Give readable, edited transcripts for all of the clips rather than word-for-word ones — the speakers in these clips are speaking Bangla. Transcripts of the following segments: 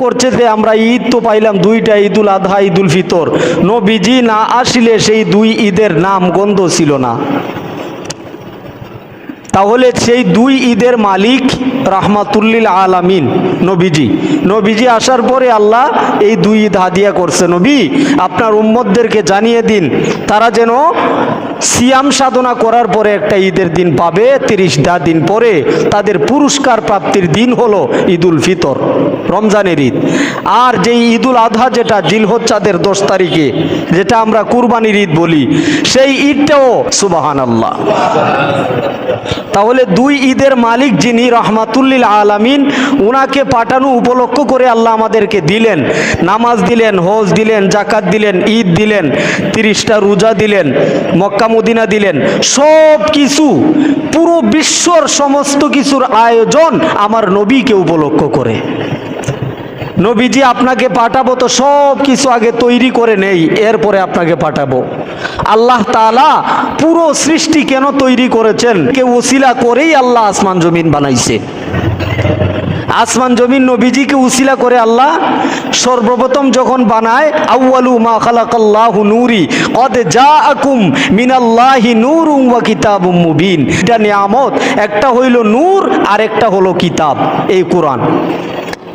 করছে যে আমরা ঈদ তো পাইলাম দুইটা, ঈদুল আধা, ঈদুল ফিতর। নবীজি না আসলে সেই দুই ঈদের নাম গন্ধ ছিল না। তাহলে সেই দুই ঈদের মালিক রাহমাতুল্লিল আলামিন নবীজি। নবীজি আসার পরে আল্লাহ এই দুই ঈদ হাদিয়া করছে। নবী আপনার উম্মতদেরকে জানিয়ে দিন তারা যেন সিয়াম সাধনা করার পরে একটা ঈদের দিন পাবে, 30টা দিন পরে তাদের পুরস্কার প্রাপ্তির দিন হলো ঈদুল ফিতর, রমজানের ঈদ। আর যেই ঈদুল আধা যেটা জিলহজ্জাদের 10 তারিখে, যেটা আমরা কুরবানির ঈদ বলি, সেই ঈদটাও সুবহানাল্লাহ। তাহলে দুই ঈদের মালিক যিনি রহমাতুল্লিল আলামিন, উনাকে পাঠানো উপলক্ষ করে আল্লাহ আমাদেরকে দিলেন, নামাজ দিলেন, হজ দিলেন, জাকাত দিলেন, ঈদ দিলেন, 30টা রোজা দিলেন, মক্কা মদিনা দিলেন, সব কিছু পুরো বিশ্বর সমস্ত কিছুর আয়োজন আমার নবীকে উপলক্ষ করে। নবীজি আপনাকে পাঠাবো তো সব কিছু আগে তৈরি করে নেই, এরপরে আপনাকে পাঠাবো। আল্লাহ তাআলা পুরো সৃষ্টি কেন তৈরি করেছেন? কে ওসিলা করেই আল্লাহ আসমান জমিন বানাইছে। আসমান জমিন নবীজিকে উসিলা করে আল্লাহ সর্বপ্রথম যখন বানায়, আউয়ালু মা খালাকাল্লাহু নূরি কদ জাআকুম মিনাল্লাহি নূরুন ওয়া কিতাবুম মুবিন। এটা নিয়ামত, একটা হইল নূর আর একটা হলো কিতাব, এই কোরআন।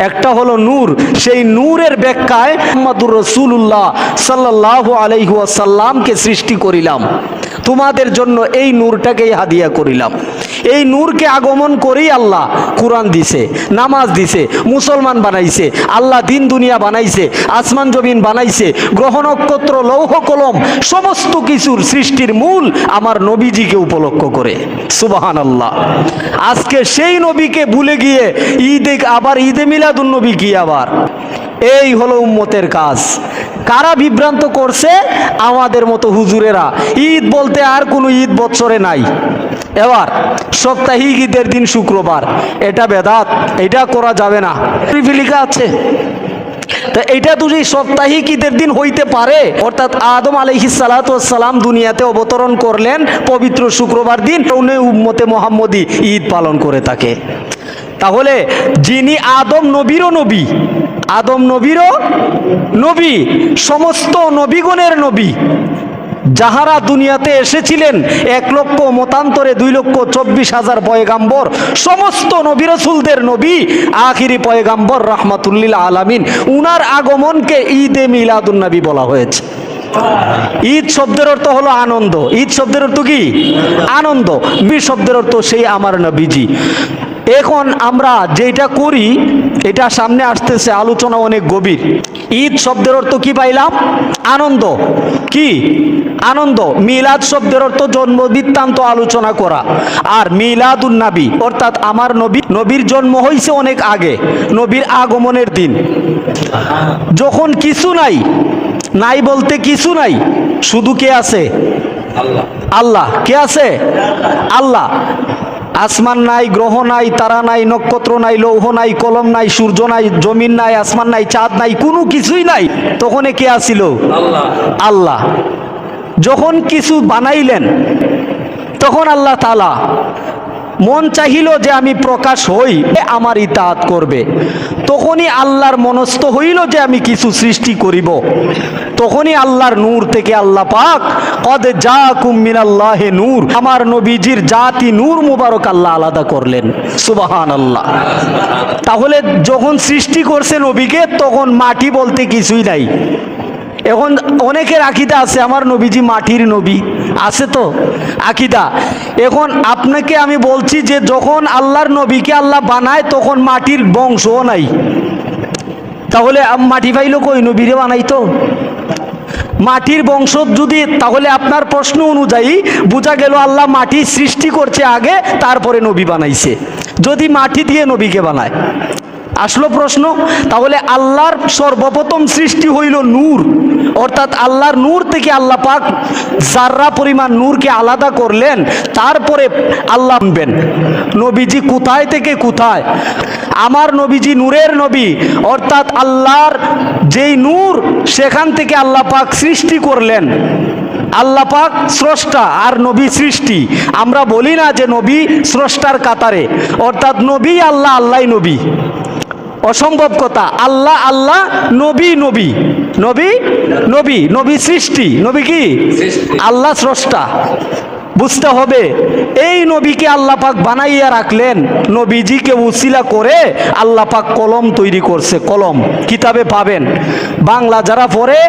একটা হলো নূর, সেই নূরের ব্যাখ্যায় মুহাম্মদুর রাসূলুল্লাহ সাল্লাল্লাহু আলাইহি ওয়াসাল্লামকে সৃষ্টি করিলাম, তোমাদের জন্য এই নূরটাকেই হাদিয়া করিলাম। এই নূরকে আগমন করেই আল্লাহ কোরআন দিছে, নামাজ দিছে, মুসলমান বানাইছে, আল্লাহ দিন দুনিয়া বানাইছে, আসমান জমিন বানাইছে, গ্রহ নক্ষত্র, লৌহ কলম, সমস্ত কিছুর সৃষ্টির মূল আমার নবীজিকে উপলক্ষ করে। সুবহানাল্লাহ। আজকে সেই নবীকে ভুলে গিয়ে আবার ঈদে মিলাদুন নবী কি আবার? এই হলো উম্মতের কাজ। কারা বিভ্রান্ত করছে? আমাদের মতো হুজুরেরা। ঈদ বলতে আর কোনো ঈদ বছরে নাই। এবার সাপ্তাহিক ঈদের দিন শুক্রবার, এটা বেদাত, এটা করা যাবে না, লিখা আছে। তা এটা তো যে সাপ্তাহিক ঈদের দিন হইতে পারে, অর্থাৎ আদম আলাইহিস সালাতু ওয়াস সালাম দুনিয়াতে অবতরণ করলেন পবিত্র শুক্রবার দিন, উনি উম্মতে মুহাম্মদী ঈদ পালন করে থাকে। তাহলে যিনি আদম নবীরও নবী, আদম নবীরও নবী, সমস্ত নবীগণের নবী, যাহারা দুনিয়াতে এসেছিলেন 1 লক্ষ মতান্তরে 2,24,000 পয়গাম্বর, সমস্ত নবী রাসূলদের নবী, আখিরি পয়গাম্বর রাহমাতুল্লিল আলামিন, উনার আগমনকে ঈদে মিলাদুন নবী বলা হয়েছে। ঈদ শব্দের অর্থ হলো আনন্দ। ঈদ শব্দের অর্থ কি? আনন্দ। নবী শব্দের অর্থ সেই আমার নবীজি। এখন আমরা যেটা করি, এটা সামনে আসতেছে, আলোচনা অনেক গভীর। ঈদ শব্দের অর্থ কি পাইলাম? আনন্দ। কি আনন্দ? মিলাদ শব্দের অর্থ জন্ম বৃত্তান্ত আলোচনা করা। আর মিলাদুন নবী অর্থাৎ আমার নবী, নবীর জন্ম হয়েছে অনেক আগে, নবীর আগমনের দিন, যখন কিছু নাই, নাই বলতে কিছু নাই, শুধু কে আছে? আল্লাহ। আল্লাহ কে আছে? আল্লাহ। আসমান নাই, গ্রহ নাই, তারা নাই, নক্ষত্র নাই, লৌহ নাই, কলম নাই, সূর্য নাই, জমিন নাই, আসমান নাই, চাঁদ নাই, কোনো কিছুই নাই। তখন কে আসিল? আল্লাহ। আল্লাহ যখন কিছু বানাইলেন, তখন আল্লাহ তাআলা মন চাহিল যে আমি প্রকাশ হই, আমার ইতাআত করবে। তখনই আল্লাহর মনস্থ হইল যে আমি কিছু সৃষ্টি করিব। তখনই আল্লাহর নূর থেকে আল্লাহ পাক কদ জাআকুম মিনাল্লাহি নূর, আমার নবীজির জাতি নূর মুবারক আল্লাহ আলাদা করলেন। সুবহানাল্লাহ। তাহলে যখন সৃষ্টি করছে নবীকে, তখন মাটি বলতে কিছুই নাই। এখন অনেকের আকীদা আছে আমার নবীজি মাটির নবী, আছে তো আকীদা। এখন আপনাকে আমি বলছি যে যখন আল্লাহর নবীকে আল্লাহ বানায়, তখন মাটির বংশও নাই। তাহলে মাটি পাইল কই? নবীরে বানাইতো মাটির বংশ যদি, তাহলে আপনার প্রশ্ন অনুযায়ী বোঝা গেল আল্লাহ মাটি সৃষ্টি করছে আগে, তারপরে নবী বানাইছে। যদি মাটি দিয়ে নবীকে বানায়, আসলো প্রশ্ন। তাহলে আল্লাহর সর্বপ্রথম সৃষ্টি হইল নূর, অর্থাৎ আল্লাহর নূর থেকে আল্লাহ পাক জাররা পরিমাণ নূরকে আলাদা করলেন। তারপরে আল্লাহ আনবেন নবীজি কোথায় থেকে কোথায়? আমার নবীজি নূরের নবী, অর্থাৎ আল্লাহর যেই নূর, সেখান থেকে আল্লাহ পাক সৃষ্টি করলেন। আল্লাহ পাক স্রষ্টা আর নবী সৃষ্টি। আমরা বলি না যে নবী স্রষ্টার কাতারে, অর্থাৎ নবী আল্লাহ, আল্লাহ নবী। অসম্ভব কথা। আল্লাহ আল্লাহ, নবী নবী, নবী নবী, নবী সৃষ্টি, নবী কি আল্লাহ স্রষ্টা। বুঝতে হবে এই নবীকে আল্লাহ পাক বানাইয়া রাখলেন, নবীজিকে উসিলা করে আল্লাহ পাক কলম তৈরি করছে। কলম কিতাবে পাবেন, বাংলা যারা পড়ে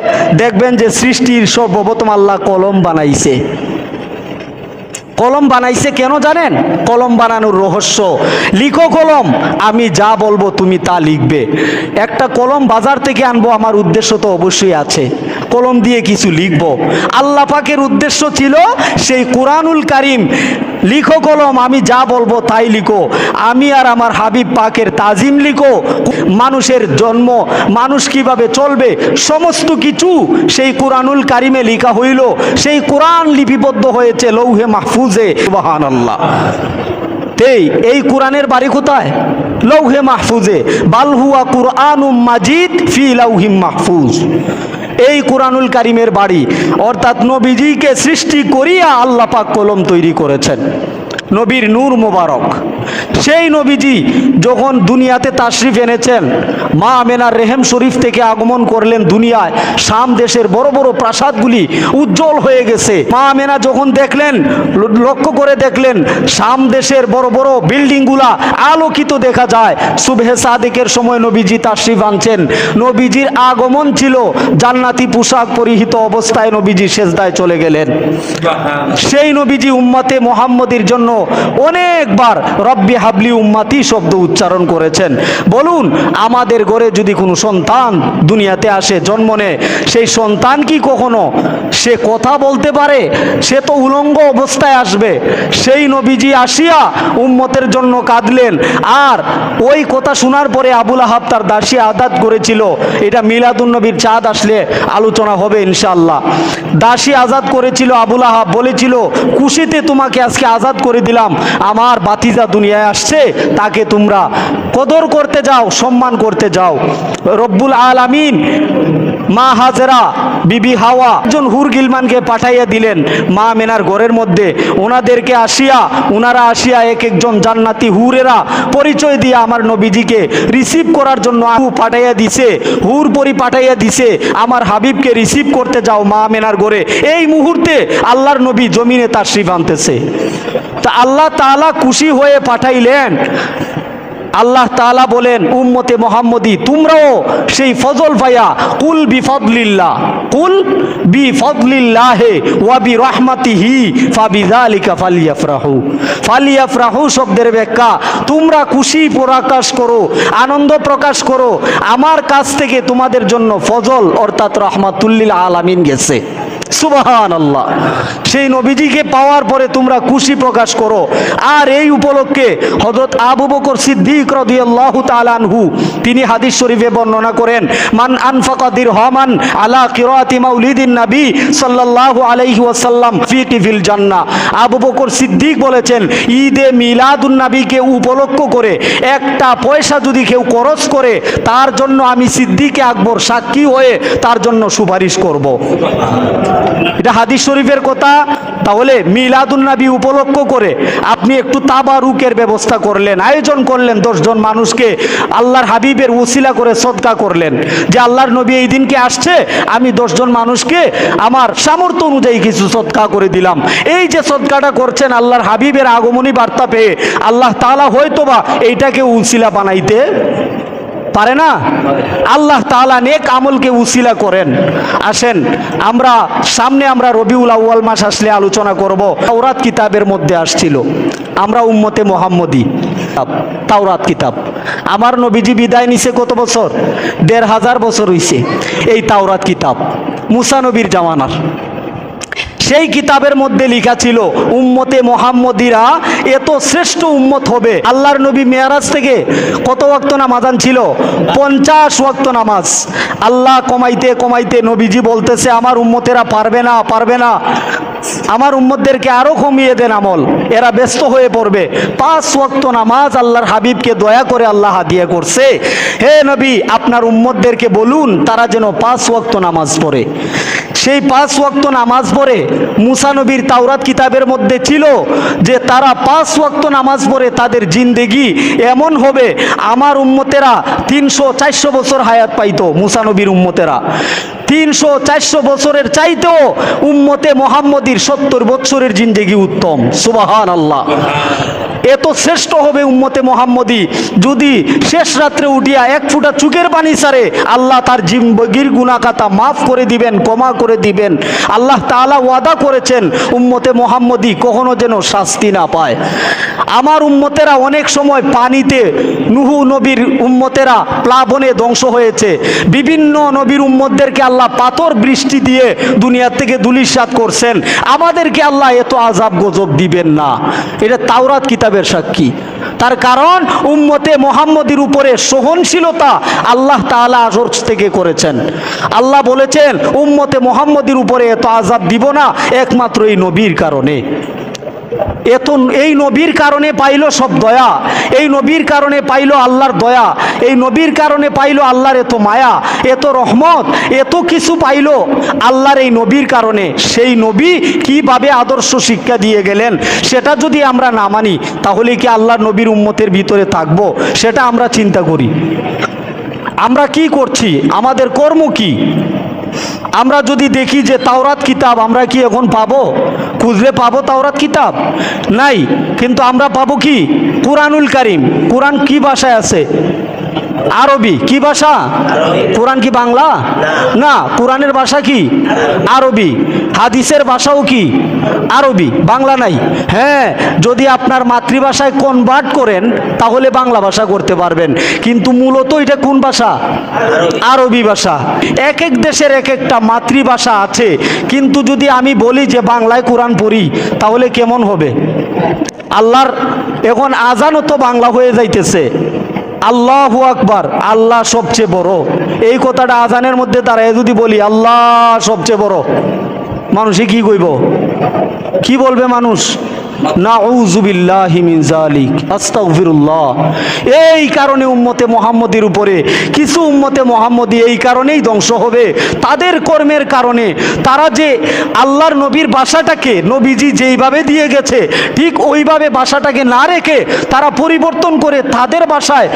দেখবেন যে সৃষ্টির সর্বপ্রথম আল্লাহ কলম বানাইছে। কলম বানাইছে কেন জানেন? কলম বানানোর রহস্য, লিখো কলম, আমি যা বলবো তুমি তা লিখবে। একটা কলম বাজার থেকে আনবো, আমার উদ্দেশ্য তো অবশ্যই আছে, কলম দিয়ে কিছু লিখবো। আল্লাহ পাকের উদ্দেশ্য ছিল সেই কুরআনুল কারীম, লিখো কলম, আমি যা বলবো তাই লিখো, আমি আর আমার হাবিব পাকের তাজিম লিখো। মানুষের জন্ম, মানুষ কিভাবে চলবে, সমস্ত কিছু সেই কুরআনুল কারীমে লেখা হইল। সেই কুরআন লিপিবদ্ধ হয়েছে লৌহে মাহফুজে। সুবহানাল্লাহ। এই কোরআনের বাড়ি কোথায়? লৌহে মাহফুজে। বাল হুয়া কুরআনুম মাজিদ ফি লাউহিম মাহফুজ। এই কুরআনুল কারীমের বাড়ি, অর্থাৎ নবীজিকে সৃষ্টি করিয়া আল্লাহ পাক কলম তৈরি করেছেন। নবীর নূর মোবারক। সেই নবীজি যখন দুনিয়াতে তাশরিফ এনেছেন, মা আমেনার রেহেম শরীফ থেকে আগমন করলেন দুনিয়ায়, শাম দেশের বড় বড় প্রাসাদগুলি উজ্জ্বল হয়ে গেছে। মা আমেনা যখন দেখলেন, লক্ষ্য করে দেখলেন শাম দেশের বড় বড় বিল্ডিংগুলা আলোকিত দেখা যায়। সুবহে সাদিকের সময় নবীজি তাশরিফ আনছেন। নবীজির আগমন ছিল জান্নাতি পোশাক পরিহিত অবস্থায়, নবীজি সেজদায় চলে গেলেন। সেই নবীজি উম্মতে মুহাম্মদীর জন্য অনেকবার রব্বি হাবলি উম্মতি শব্দ উচ্চারণ করেছেন। বলুন, আমাদের ঘরে যদি কোনো সন্তান দুনিয়াতে আসে, জন্ম নেয়, সেই সন্তান কি কখনো সে কথা বলতে পারে? সে তো উলঙ্গ অবস্থায় আসবে। সেই নবীজি আসিয়া উম্মতের জন্য কাঁদলেন। আর ওই কথা শোনার পরে আবুল আহাব তার দাসী আজাদ করেছিল। এটা মিলাদুন নবীর চাঁদ আসলে আলোচনা হবে ইনশাআল্লাহ। দাসী আজাদ করেছিল আবুল আহাব, বলেছিল খুশিতে তোমাকে আজকে আজাদ করে দিলাম, আমার বাতিজা দুনিয়ায় আসছে, তাকে তোমরা কদর করতে যাও, সম্মান করতে যাও। রব্বুল আলামিন মা হাজেরা, বিবি হাওয়া একজন হুর গিলমানকে পাঠাইয়া দিলেন মা মেনার ঘরের মধ্যে। ওনারা আসিয়া এক একজন জান্নাতি হুরেরা পরিচয় দিয়ে আমার নবীজিকে রিসিভ করার জন্য পাঠাইয়া দিছে, হুর পরি পাঠাইয়া দিছে, আমার হাবিবকে রিসিভ করতে যাও মা মেনার ঘরে। এই মুহূর্তে আল্লাহর নবী জমিনে তাশরিফ আনতেছে। তা আল্লাহ তাআলা খুশি হয়ে পাঠাইলেন। আল্লাহ তাআলা বলেন, উম্মতে মুহাম্মদী তোমরাও সেই ফজল পাইয়া, কুল বিফদলিল্লাহ, কুল বিফদলিল্লাহি ওয়া বিরহমাতিহি ফাবিযালিকা ফালিয়াফরাহু। ফালিয়াফরাহু শব্দের ব্যাখ্যা, তোমরা খুশি প্রকাশ করো, আনন্দ প্রকাশ করো, আমার কাছ থেকে তোমাদের জন্য ফজল অর্থাৎ রাহমাতুল লিল আলামিন গেছে। সুবহানাল্লাহ। সেই নবীজিকে পাওয়ার পরে তোমরা খুশি প্রকাশ করো। আর এই উপলক্ষে হযরত আবু বকর সিদ্দিক রাদিয়াল্লাহু তাআলা আনহু তিনি হাদিস শরীফে বর্ণনা করেন, মান আনফাকা দিরহামান আলা কিরাতি মাউলিদিন নবী সাল্লাল্লাহু আলাইহি ওয়াসাল্লাম ফি কিফিল জান্নাহ। আবু বকর সিদ্দিক বলেছেন, ঈদে মিলাদুন নবীকে উপলক্ষ করে একটা পয়সা যদি কেউ খরচ করে, তার জন্য আমি সিদ্দিক আকবর সাক্ষী হয়ে তার জন্য সুপারিশ করব। এটা হাদিস শরীফের কথা। তাহলে মিলাদুন নবী উপলক্ষ করে আপনি একটু তাবারুকের ব্যবস্থা করলেন, আয়োজন করলেন, 10 জন মানুষকে আল্লাহর হাবিবের ওসিলা করে সদকা করলেন, যে আল্লাহর নবী এই দিনকে আসছে, আমি 10 জন মানুষকে আমার সামর্থ্য অনুযায়ী কিছু সদকা করে দিলাম। এই যে সদকাটা করছেন আল্লাহর হাবিবের আগমনী বার্তা পেয়ে, আল্লাহ তাআলা হয়তোবা এইটাকে উসিলা বানাইতে পারে না? আল্লাহ তাআলা নেক আমলকে উসিলা করেন। আসেন সামনে আমরা রবিউল আউয়াল মাস আসলে আলোচনা করব। তাওরাত কিতাবের মধ্যে আসছিল, আমরা উম্মতে মুহাম্মদী, তাওরাত কিতাব। আমার নবীজি বিদায় নিছে কত বছর? 1500 বছর হইছে। এই তাওরাত কিতাব মুসা নবীর জামানার। সেই কিতাবের মধ্যে লেখা ছিল উম্মতে মুহাম্মদীরা এত শ্রেষ্ঠ উম্মত হবে। আল্লাহর নবী মেরাজ থেকে কত ওয়াক্ত নামাজ আনছিল? 50 ওয়াক্ত নামাজ। আল্লাহ কমাইতে কমাইতে নবীজি বলতেছে, আমার উম্মতেরা পারবে না। আমার উম্মতদেরকে আরো কমিয়ে দেন আমল, এরা ব্যস্ত হয়ে পড়বে। 5 ওয়াক্ত নামাজ আল্লাহর হাবিবকে দয়া করে আল্লাহ হাদিয়া করছে। হে নবী, আপনার উম্মতদেরকে বলুন তারা যেন 5 ওয়াক্ত নামাজ পড়ে। সেই 5 ওয়াক্ত নামাজ পড়ে মুসা নবীর তাওরাত কিতাবের মধ্যে ছিল যে তারা 5 ওয়াক্ত নামাজ পড়ে তাদের জিন্দেগি এমন হবে, আমার উম্মতেরা 300-400 বছর হায়াত পাইতো। মুসা নবীর উম্মতেরা 300-400 বছরের চাইতেও উম্মতে মুহাম্মদীর 70 বছরের জিন্দেগি উত্তম। সুবহানাল্লাহ। এত শ্রেষ্ঠ হবে উম্মতে মুহাম্মদী যদি শেষ রাত্রে উঠিয়া 1 ফোঁটা চোখের পানি ছাড়ে, আল্লাহ তার জিন্দেগির গুনাহখাতা মাফ করে দিবেন, ক্ষমা করে দিবেন। আল্লাহ তাআলা ওয়াদা করেছেন উম্মতে মুহাম্মদী কখনো যেন শাস্তি না পায়। আমার উম্মতেরা অনেক সময় পানিতে, নূহ নবীর উম্মতেরা প্লাবনে ধ্বংস হয়েছে। বিভিন্ন নবীর উম্মতদেরকে আল্লাহ পাথর বৃষ্টি দিয়ে দুনিয়া থেকে ধূলিসাৎ করছেন। আমাদেরকে আল্লাহ এত আযাব গজব দিবেন না, এটা তাওরাত কিতাবের সাক্ষী। তার কারণ উম্মতে মুহাম্মদীর উপরে সহনশীলতা আল্লাহ তাআলা আজর থেকে করেছেন। আল্লাহ বলেছেন উম্মতে মুহাম্মদীর উপরে এত আযাব দিব না একমাত্র এই নবীর কারণে। এই নবীর কারণে পাইলো সব দয়া, এই নবীর কারণে পাইলো আল্লাহর দয়া, এই নবীর কারণে পাইলো আল্লাহর এত মায়া, এত রহমত, এত কিছু পাইলো আল্লাহর এই নবীর কারণে। সেই নবী কিভাবে আদর্শ শিক্ষা দিয়ে গেলেন সেটা যদি আমরা না মানি তাহলে কি আল্লাহর নবীর উম্মতের ভিতরে থাকবো? সেটা আমরা চিন্তা করি। আমরা কি করছি, আমাদের কর্ম কি? আমরা যদি দেখি যে তাওরাত কিতাব আমরা কি এখন পাবো? খুঁজলে পাবো তাওরাত কিতাব? নাই। কিন্তু আমরা পাবো কি? কুরআনুল কারীম। কুরআন কি ভাষায় আছে? আরবি। কি ভাষা? কুরআন কি বাংলা? না, কুরআনের ভাষা কি? আরবি। হাদিসের ভাষাও কি? আরবি, বাংলা নাই। হ্যাঁ, যদি আপনার মাতৃভাষায় কনভার্ট করেন তাহলে বাংলা ভাষা করতে পারবেন, কিন্তু মূলত এটা কোন ভাষা? আরবি ভাষা। এক এক দেশের এক একটা মাতৃভাষা আছে, কিন্তু যদি আমি বলি যে বাংলায় কোরআন পড়ি তাহলে কেমন হবে? আল্লাহর এখন আজানও তো বাংলা হয়ে যাইতেছে। আল্লাহু আকবার, আল্লাহ সবচেয়ে বড়, এই কথাটা আজানের মধ্যে দাঁড়ায় যদি বলি আল্লাহ সবচেয়ে বড়, মানুষে কি কইব? কি বলবে মানুষ? নাউযু বিল্লাহি মিন যালিক, আস্তাগফিরুল্লাহ। এই কারণে উম্মতে মুহাম্মদীর উপরে কিছু উম্মতে মুহাম্মদী এই কারণেই ধ্বংস হবে তাদের কর্মের কারণে। তারা যে আল্লাহর নবীর ভাষাটাকে নবীজি যেইভাবে দিয়ে গেছে ঠিক ওইভাবে ভাষাটাকে না রেখে তারা পরিবর্তন করে তাদের ভাষায়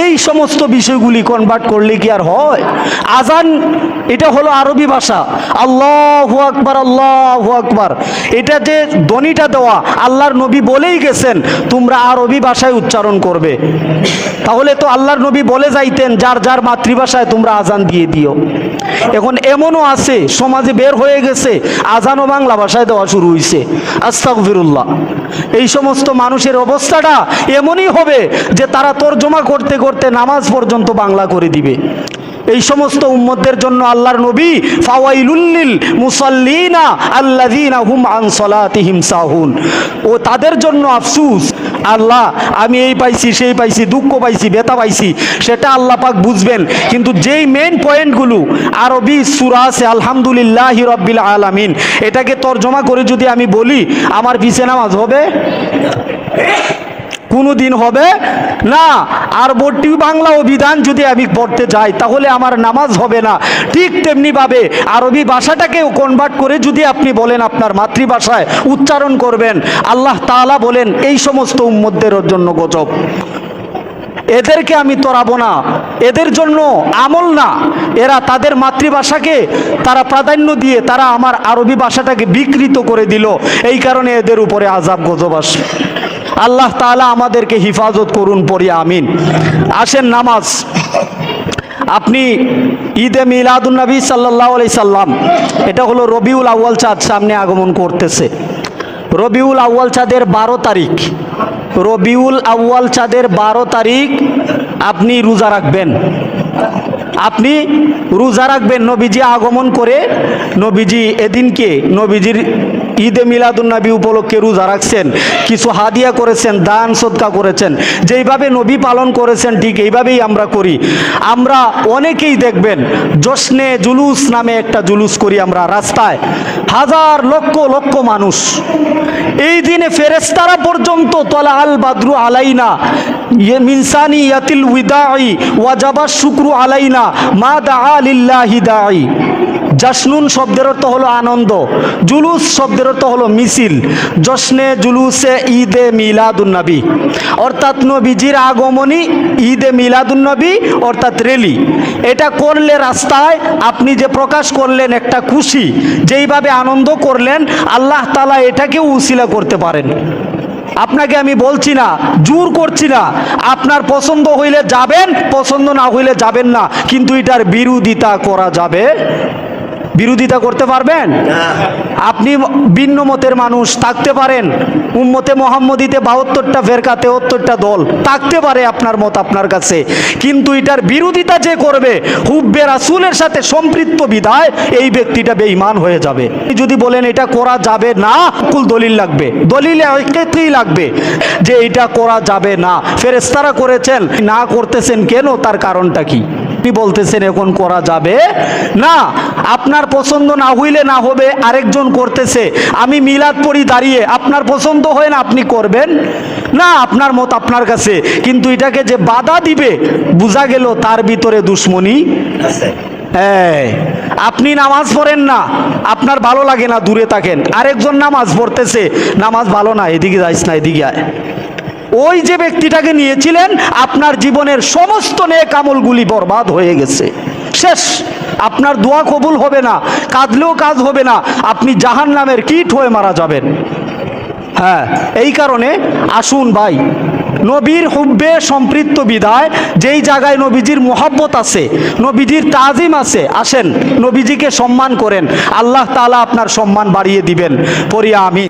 এই সমস্ত বিষয়গুলি কনভার্ট করলে কি আর হয়? আজান এটা হলো আরবি ভাষা। আল্লাহু আকবার, আল্লাহু আকবার, এটা যে ধ্বনিটা দেওয়া আল্লাহর নবী বলেই গেছেন তোমরা আরবি ভাষায় উচ্চারণ করবে। তাহলে তো আল্লাহর নবী বলে যাইতেন যার যার মাতৃভাষায় তোমরা আজান দিয়ে দিও। এখন এমনও আছে সমাজে বের হয়ে গেছে আজানও বাংলা ভাষায় দেওয়া শুরু হয়েছে। আস্তাগফিরুল্লাহ। এই সমস্ত মানুষের অবস্থাটা এমনই হবে যে তারা তর্জমা করতে করতে নামাজ পর্যন্ত বাংলা করে দিবে। এই সমস্ত উম্মতদের জন্য আল্লাহর নবী ফাওয়াইলুল লিল মুসাল্লিনা আল্লাযীনা হুম আন সালাতিহিম সাহুন, ও তাদের জন্য আফসোস। আল্লাহ আমি এই পাইছি সেই পাইছি, দুঃখ পাইছি, ব্যথা পাইছি, সেটা আল্লাহ পাক বুঝবেন। কিন্তু যেই মেইন পয়েন্টগুলো আরবি সূরা আছে আলহামদুলিল্লাহি রাব্বিল আলামিন, এটাকে তর্জমা করে যদি আমি বলি আমার পিছে নামাজ হবে? কোনো দিন হবে না। আর বটি বাংলা অভিধান যদি আমি পড়তে যাই তাহলে আমার নামাজ হবে না। ঠিক তেমনিভাবে আরবি ভাষাটাকেও কনভার্ট করে যদি আপনি বলেন আপনার মাতৃভাষায় উচ্চারণ করবেন, আল্লাহ তাআলা বলেন এই সমস্ত উম্মতদের জন্য গজব। এদেরকে আমি তরাবো না, এদের জন্য আমল না। এরা তাদের মাতৃভাষাকে তারা প্রাধান্য দিয়ে তারা আমার আরবি ভাষাটাকে বিকৃত করে দিল, এই কারণে এদের উপরে আযাব গজব আসে। আল্লাহ তাআলা আমাদেরকে হিফাজত করুন, পড়ি আমিন। আসেন নামাজ। আপনি ঈদে মিলাদুন নবী সাল্লাল্লাহু আলাইহি সাল্লাম, এটা হলো রবিউল আউয়াল চাঁদ সামনে আগমন করতেছে। রবিউল আউয়াল চাঁদের 12 তারিখ, রবিউল আউয়াল চাঁদের 12 তারিখ আপনি রোজা রাখবেন। আপনি রোজা রাখবেন। নবীজি আগমন করে নবীজি এদিনকে নবীজির ঈদে মিলাদুন্নবী উপলক্ষে রোজা রাখছেন, কিছু হাদিয়া করেছেন, দান সদকা করেছেন, যেইভাবে নবী পালন করেছেন ঠিক এইভাবেই আমরা করি। আমরা অনেকেই দেখবেন জশ্নে জুলুস নামে একটা জুলুস করি আমরা রাস্তায়, হাজার লক্ষ লক্ষ মানুষ। এই দিনে ফেরেশতারা পর্যন্ত তলা আল বাদরু আলাইনা মিনসানি ইয়াতিল উইদাই ওয়াজাবা শুকরু আলাইনা মা দাআ লিল্লাহি দাঈ। জাসনুন শব্দের অর্থ হলো আনন্দ, জুলুস শব্দের অর্থ হলো মিছিল। জশ্নে জুলুসে ঈদে মিলাদুন্নবী অর্থাৎ নবীজির আগমনী, ঈদে মিলাদুন্নবী অর্থাৎ রেলি। এটা করলে রাস্তায় আপনি যে প্রকাশ করলেন একটা খুশি, যেইভাবে আনন্দ করলেন, আল্লাহ তাআলা এটাকেও উসিলা করতে পারেন। আপনাকে আমি বলছি না, জোর করছি না, আপনার পছন্দ হইলে যাবেন, পছন্দ না হইলে যাবেন না, কিন্তু এটার বিরোধিতা করা যাবে? বিরোধিতা করতে পারবেন? আপনি ভিন্ন মতের মানুষ থাকতে পারেন, উম্মতে মোহাম্মদীতে 72টা ফেরকা 73টা দল থাকতে পারে আপনার মত আপনার কাছে, কিন্তু এটার বিরোধিতা যে করবে হুব্বে রাসূলের সাথে সম্পৃক্ত বিদায়, এই ব্যক্তিটা বেঈমান হয়ে যাবে। যদি বলেন এটা করা যাবে না, কুল দলিল লাগবে, দলিলে হাকিকতেই লাগবে যে এটা করা যাবে না। ফেরেশতারা করেছেন, না করতেছেন কেন, তার কারণটা কি? আপনি বলতেছেন এখন করা যাবে না, আপনার পছন্দ না হইলে না হবে, আরেকজন করতেছে, আমি মিলাদ পড়ি দাঁড়িয়ে, আপনার পছন্দ হয় না, আপনি করবেন না, আপনার মত আপনার কাছে, কিন্তু এটাকে যে বাধা দিবে, বোঝা গেল তার ভিতরে দুশ্মনী আছে। হ্যাঁ, আপনি নামাজ পড়েন না, আপনার ভালো লাগে না, দূরে থাকেন, আরেকজন নামাজ পড়তেছে, নামাজ ভালো না, এদিকে যাইস না, এদিকে আয়। ওই যে ব্যক্তিটাকে নিয়েছিলেন, আপনার জীবনের সমস্ত নেক আমলগুলি বরবাদ হয়ে গেছে, শেষ। আপনার দোয়া কবুল হবে না, কাঁদলেও কাজ হবে না, আপনি জাহান্নামের কীট হয়ে মারা যাবেন। হ্যাঁ, এই কারণে আসুন ভাই, নবীর হুব্বে সম্পৃক্ত বিদায়, যেই জায়গায় নবীজির মোহাব্বত আছে, নবীজির তাজিম আছে, আসেন নবীজিকে সম্মান করেন, আল্লাহ তাআলা আপনার সম্মান বাড়িয়ে দিবেন। পড়ি আমিন।